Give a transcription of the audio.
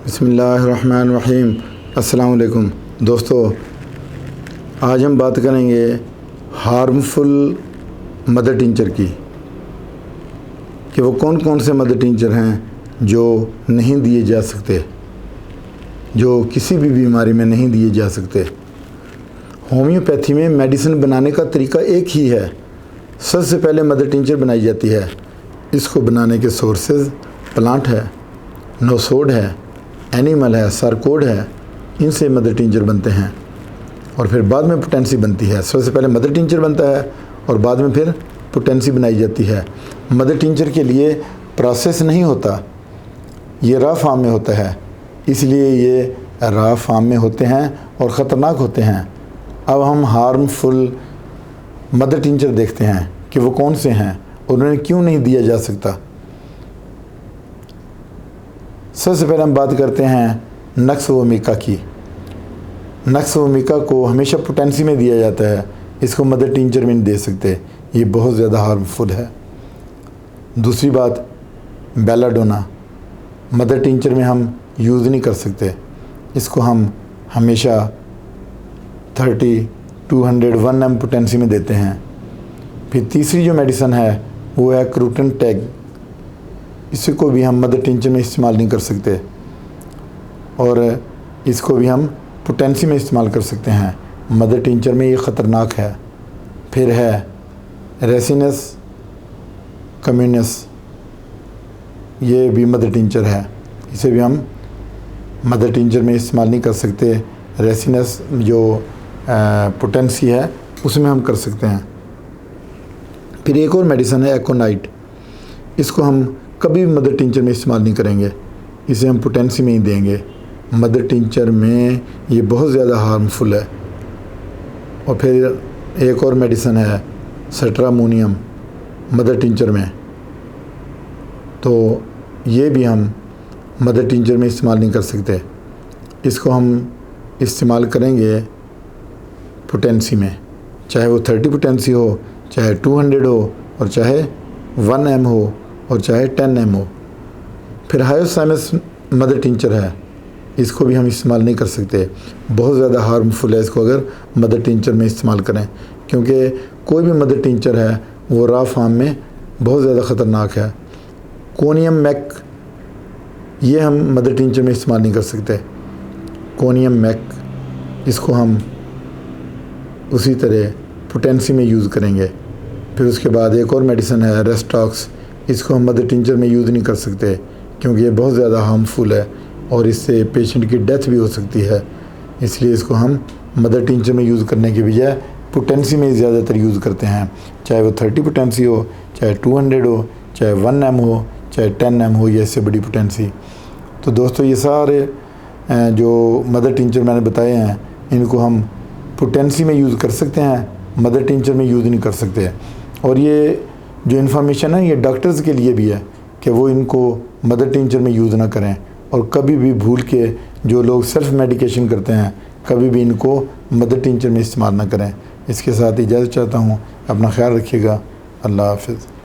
बिस्मिल्लाहिर्रहमानिर्रहीम। अस्सलाम वालेकुम दोस्तों, आज हम बात करेंगे हार्मफुल मदर टिंचर की कि वो कौन कौन से मदर टिंचर हैं जो नहीं दिए जा सकते, जो किसी भी बीमारी में नहीं दिए जा सकते। होम्योपैथी में मेडिसिन बनाने का तरीका एक ही है। सबसे पहले मदर टिंचर बनाई जाती है। इसको बनाने के सोर्सेज प्लांट है, नोसोड है, एनिमल है, सार्कोड है, इनसे मदर टिंचर बनते हैं और फिर बाद में पोटेंसी बनती है। सबसे पहले मदर टिंचर बनता है और बाद में फिर पोटेंसी बनाई जाती है। मदर टिंचर के लिए प्रोसेस नहीं होता, ये रॉ फॉर्म में होता है, इसलिए ये रॉ फॉर्म में होते हैं और ख़तरनाक होते हैं। अब हम हार्मफुल मदर टिंचर देखते हैं कि वो कौन से हैं और उन्हें क्यों नहीं दिया जा सकता। सबसे पहले हम बात करते हैं नक्स वोमिका की। नक्स वोमिका को हमेशा पोटेंसी में दिया जाता है, इसको मदर टिंचर में नहीं दे सकते, ये बहुत ज़्यादा हार्मफुल है। दूसरी बात, बेलाडोना मदर टिंचर में हम यूज़ नहीं कर सकते, इसको हम हमेशा 30, 200, 1 पोटेंसी में देते हैं। फिर तीसरी जो मेडिसिन है वो है क्रूटन टैग, इसको भी हम मदर टिंचर में इस्तेमाल नहीं कर सकते और इसको भी हम पोटेंसी में इस्तेमाल कर सकते हैं। मदर टिंचर में ये ख़तरनाक है। फिर है रेसिनस कम्युनस, ये भी मदर टिंचर है, इसे भी हम मदर टिंचर में इस्तेमाल नहीं कर सकते। रेसिनस जो पोटेंसी है उसमें हम कर सकते हैं। फिर एक और मेडिसिन है एकोनाइट, इसको हम कभी मदर टिंचर में इस्तेमाल नहीं करेंगे, इसे हम पोटेंसी में ही देंगे। मदर टिंचर में ये बहुत ज़्यादा हार्मफुल है। और फिर एक और मेडिसिन है सेट्रामोनियम मदर टिंचर में, तो ये भी हम मदर टिंचर में इस्तेमाल नहीं कर सकते, इसको हम इस्तेमाल करेंगे पोटेंसी में, चाहे वो 30 पोटेंसी हो, चाहे 200 हो और चाहे 1 m हो और चाहे 10 m हो। फिर हायोसाइनस मदर टिंचर है, इसको भी हम इस्तेमाल नहीं कर सकते, बहुत ज़्यादा हार्मफुल है इसको अगर मदर टिंचर में इस्तेमाल करें, क्योंकि कोई भी मदर टिंचर है वो रॉ फॉर्म में बहुत ज़्यादा ख़तरनाक है। कोनियम मैक, ये हम मदर टिंचर में इस्तेमाल नहीं कर सकते। कोनियम मैक, इसको हम उसी तरह पोटेंसी में यूज़ करेंगे। फिर उसके बाद एक और मेडिसिन है रेस्टॉक्स, इसको हम मदर टिंचर में यूज़ नहीं कर सकते क्योंकि ये बहुत ज़्यादा हार्मफुल है और इससे पेशेंट की डेथ भी हो सकती है, इसलिए इसको हम मदर टिंचर में यूज़ करने के बजाय पोटेंसी में ज़्यादातर यूज़ करते हैं, चाहे वो 30 पोटेंसी हो, चाहे 200 हो, चाहे 1 m हो, चाहे 10 m हो या इससे बड़ी पोटेंसी। तो दोस्तों, ये सारे जो मदर टिंचर मैंने बताए हैं इनको हम पोटेंसी में यूज़ कर सकते हैं, मदर टिंचर में यूज़ नहीं कर सकते। और ये जो इन्फॉर्मेशन है ये डॉक्टर्स के लिए भी है कि वो इनको मदर टिंचर में यूज़ ना करें और कभी भी भूल के जो लोग सेल्फ मेडिकेशन करते हैं कभी भी इनको मदर टिंचर में इस्तेमाल ना करें। इसके साथ इजाज़त चाहता हूँ, अपना ख्याल रखिएगा। अल्लाह हाफ़िज़।